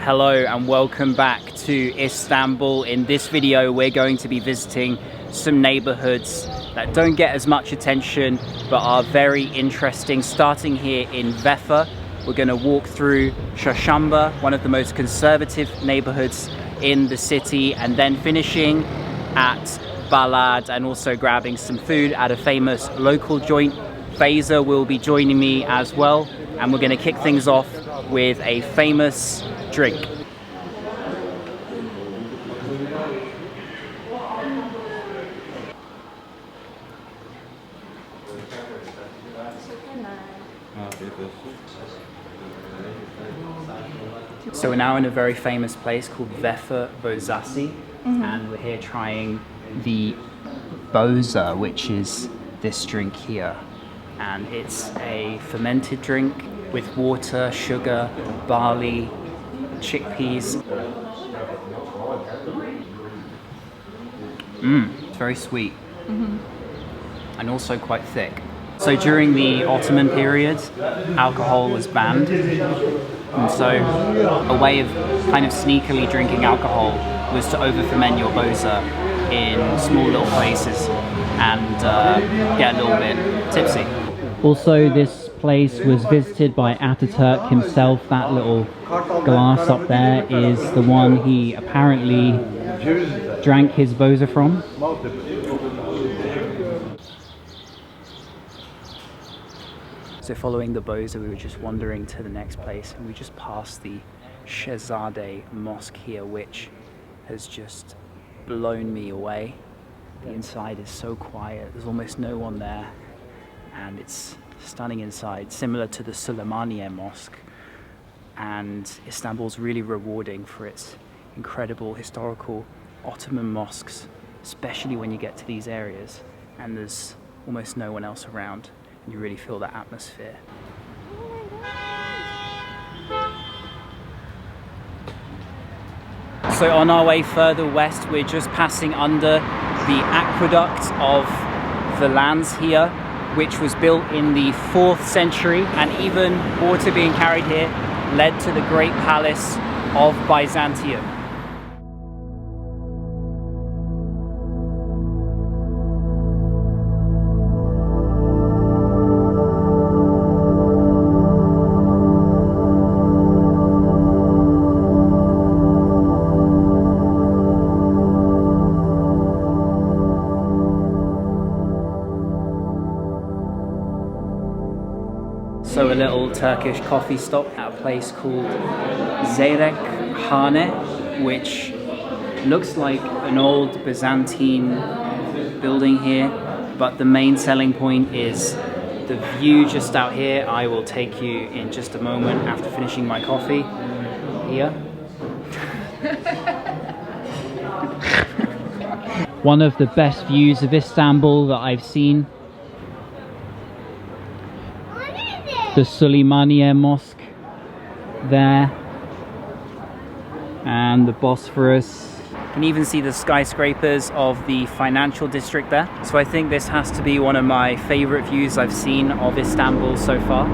Hello and welcome back to Istanbul. In this video we're going to be visiting some neighborhoods that don't get as much attention but are very interesting. Starting here in Vefa, we're going to walk through Çarşamba, one of the most conservative neighborhoods in the city, and then finishing at Balat and also grabbing some food at a famous local joint. Faiza will be joining me as well, and we're going to kick things off with a famous drink. So we're now in a very famous place called Vefa Bozası, and we're here trying the Boza, which is this drink here. And it's a fermented drink with water, sugar, barley, chickpeas. It's very sweet and also quite thick. So during the Ottoman period, alcohol was banned, and so a way of kind of sneakily drinking alcohol was to over-ferment your boza in small little places and get a little bit tipsy. Also, this place was visited by Ataturk himself. That little glass up there is the one he apparently drank his boza from. So following the boza, we were just wandering to the next place, and we just passed the Sehzade Mosque here, which has just blown me away. The inside is so quiet, there's almost no one there, and it's stunning inside, similar to the Süleymaniye Mosque. And Istanbul's really rewarding for its incredible historical Ottoman mosques, especially when you get to these areas and there's almost no one else around. You really feel that atmosphere. So on our way further west, we're just passing under the aqueduct of the lands here, which was built in the 4th century, and even water being carried here led to the Great Palace of Byzantium. So a little Turkish coffee stop at a place called Zeyrek Hane, which looks like an old Byzantine building here, but the main selling point is the view just out here. I will take you in just a moment after finishing my coffee here. One of the best views of Istanbul that I've seen. The Süleymaniye Mosque there, and the Bosphorus. You can even see the skyscrapers of the financial district there. So I think this has to be one of my favorite views I've seen of Istanbul so far.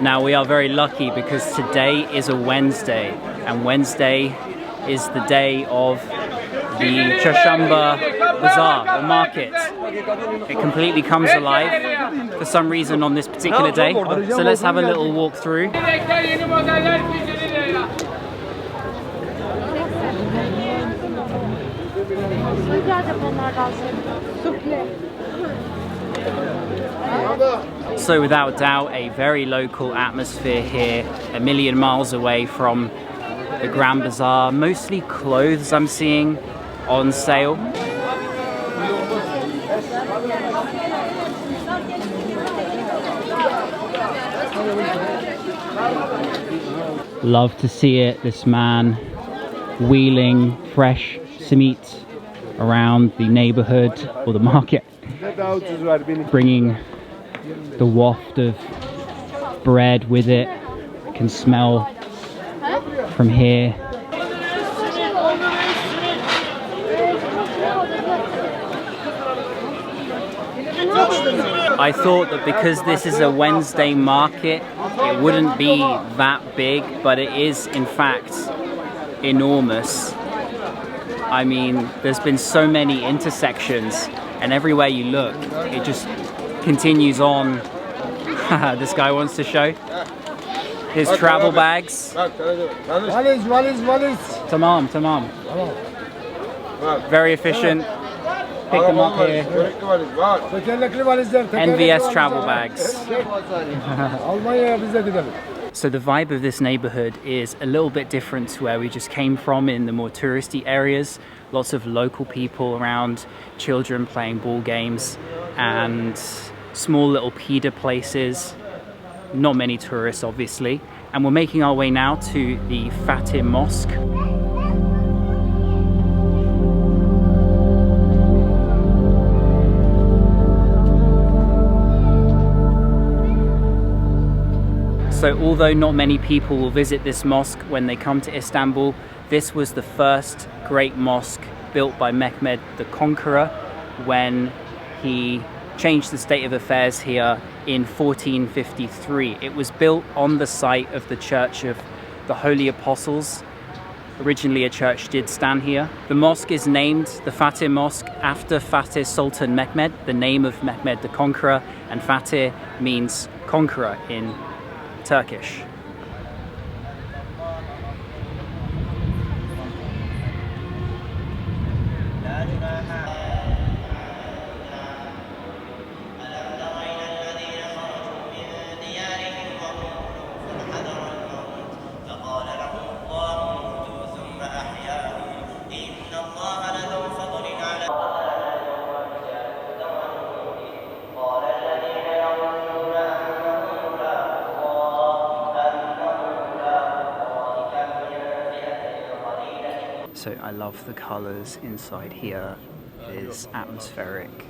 Now we are very lucky because today is a Wednesday, and Wednesday is the day of the Çarşamba bazaar, the market. It completely comes alive for some reason on this particular day. So let's have a little walk through. So without doubt, a very local atmosphere here, a million miles away from the Grand Bazaar. Mostly clothes I'm seeing on sale. Love to see it, this man wheeling fresh meat around the neighborhood or the market, bringing the waft of bread with it. You can smell from here. I thought that because this is a Wednesday market, it wouldn't be that big, but it is in fact enormous. I mean, there's been so many intersections, and everywhere you look, it just continues on. This guy wants to show his travel bags. Tamam. Very efficient. Pick them up here. NVS travel bags. So the vibe of this neighborhood is a little bit different to where we just came from in the more touristy areas. Lots of local people around, children playing ball games, and small little pita places. Not many tourists, obviously. And we're making our way now to the Fatih Mosque. So although not many people will visit this mosque when they come to Istanbul, this was the first great mosque built by Mehmed the Conqueror when he changed the state of affairs here in 1453. It was built on the site of the Church of the Holy Apostles. Originally a church did stand here. The mosque is named the Fatih Mosque after Fatih Sultan Mehmed, the name of Mehmed the Conqueror, and Fatih means conqueror in Turkish. So I love the colours inside here. It is atmospheric.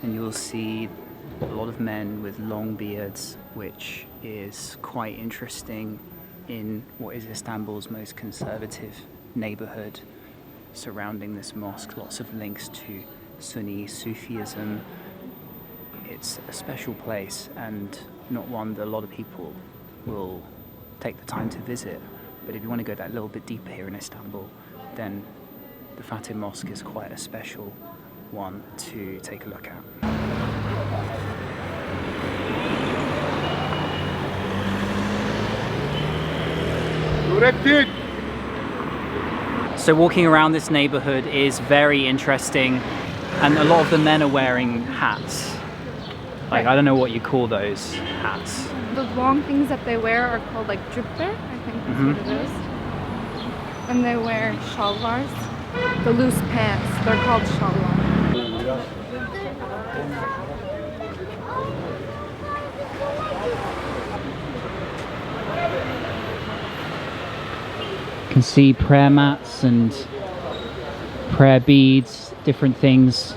And you'll see a lot of men with long beards, which is quite interesting in what is Istanbul's most conservative neighbourhood surrounding this mosque. Lots of links to Sunni Sufism. It's a special place and not one that a lot of people will take the time to visit, but if you want to go that little bit deeper here in Istanbul, then the Fatih Mosque is quite a special one to take a look at. So walking around this neighborhood is very interesting, and a lot of the men are wearing hats. Like, I don't know what you call those hats. The long things that they wear are called like jubbe, I think that's what it is. And they wear shalwars. The loose pants, they're called shalwar. You can see prayer mats and prayer beads, different things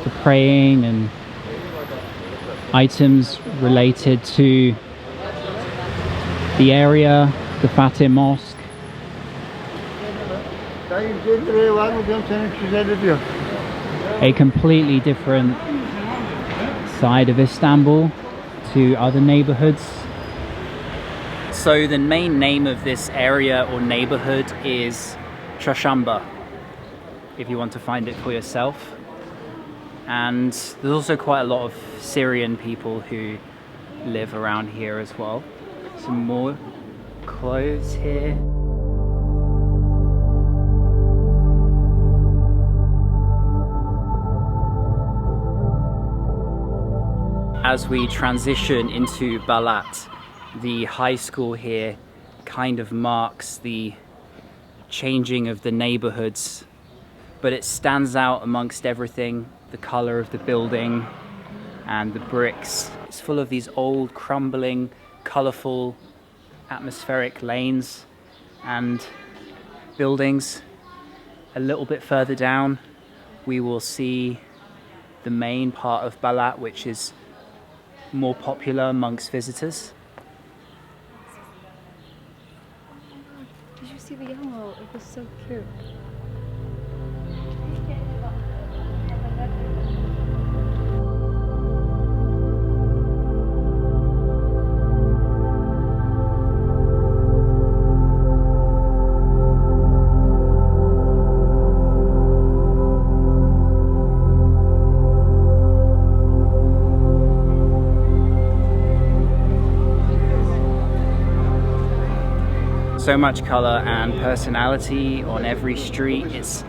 for praying, and items related to the area, the Fatih Mosque. A completely different side of Istanbul to other neighborhoods. So the main name of this area or neighborhood is Çarşamba, if you want to find it for yourself. And there's also quite a lot of Syrian people who live around here as well. Some more clothes here. As we transition into Balat, the high school here kind of marks the changing of the neighborhoods, but it stands out amongst everything. The color of the building and the bricks. It's full of these old, crumbling, colorful, atmospheric lanes and buildings. A little bit further down, we will see the main part of Balat, which is more popular amongst visitors. Did you see the yellow? It was so cute. So much color and personality on every street. It's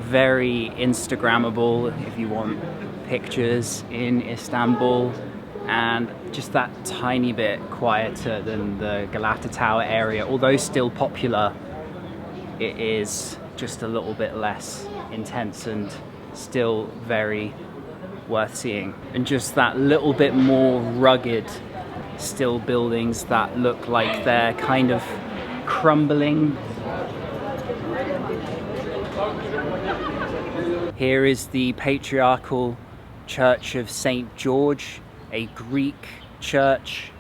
very Instagrammable if you want pictures in Istanbul, and just that tiny bit quieter than the Galata Tower area. Although still popular, it is just a little bit less intense and still very worth seeing. And just that little bit more rugged still buildings that look like they're kind of crumbling. Here is the patriarchal church of St. George, a Greek church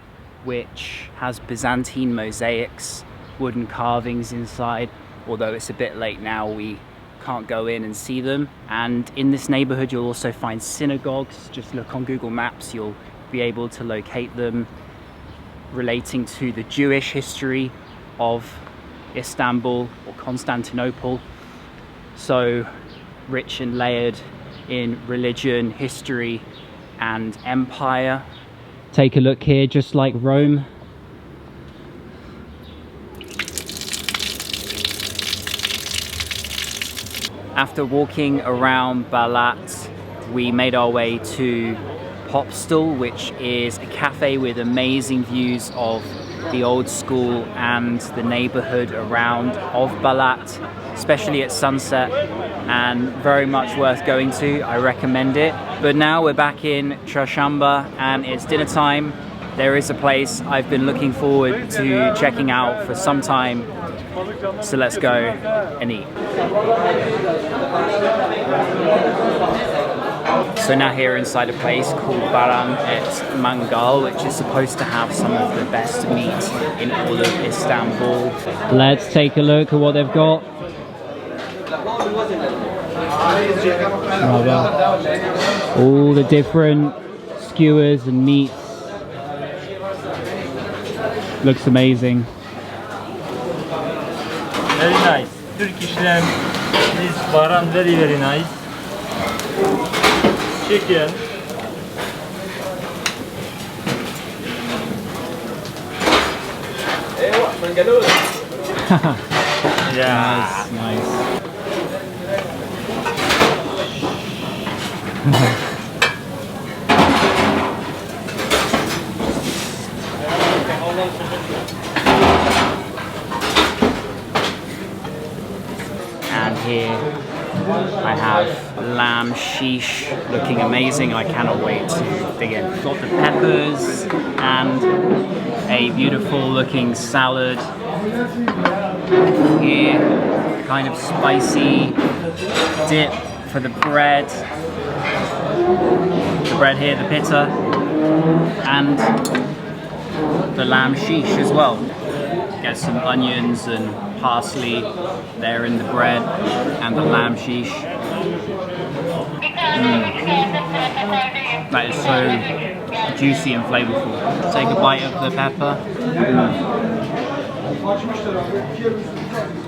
which has Byzantine mosaics, wooden carvings inside. Although it's a bit late now, we can't go in and see them. And in this neighborhood you'll also find synagogues. Just look on Google Maps, you'll be able to locate them, relating to the Jewish history of Istanbul or Constantinople. So rich and layered in religion, history and empire. Take a look here, just like Rome. After walking around Balat, we made our way to Popstal, which is a cafe with amazing views of the old school and the neighborhood around of Balat, especially at sunset, and very much worth going to. I recommend it. But now we're back in Çarşamba and it's dinner time. There is a place I've been looking forward to checking out for some time, so let's go and eat. So now here inside a place called Bahrain et Mangal, which is supposed to have some of the best meat in all of Istanbul. Let's take a look at what they've got. All the different skewers and meats. Looks amazing. Very nice. Turkish lamb is Bahrain, very nice. Chicken. Yeah, nice. And here I have lamb sheesh, looking amazing. I cannot wait to dig in. Got the peppers and a beautiful looking salad. Here, kind of spicy dip for the bread. The bread here, the pita, and the lamb sheesh as well. Get some onions and parsley there in the bread and the lamb sheesh. That is so juicy and flavorful. Take a bite of the pepper.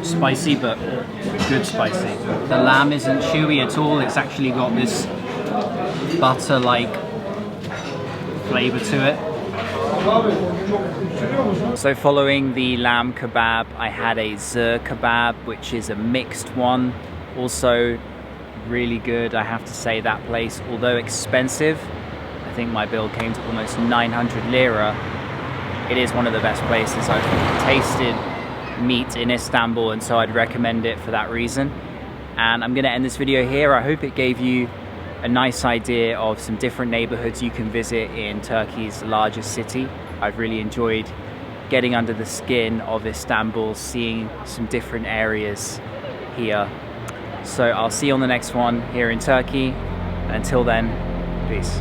Spicy, but good spicy. The lamb isn't chewy at all. It's actually got this butter-like flavor to it. So following the lamb kebab, I had a zir kebab, which is a mixed one. Also really good, I have to say. That place, although expensive, I think my bill came to almost 900 lira. It is one of the best places. I've tasted meat in Istanbul, and so I'd recommend it for that reason. And I'm going to end this video here. I hope it gave you a nice idea of some different neighborhoods you can visit in Turkey's largest city. I've really enjoyed getting under the skin of Istanbul, seeing some different areas here. So I'll see you on the next one here in Turkey. Until then, peace.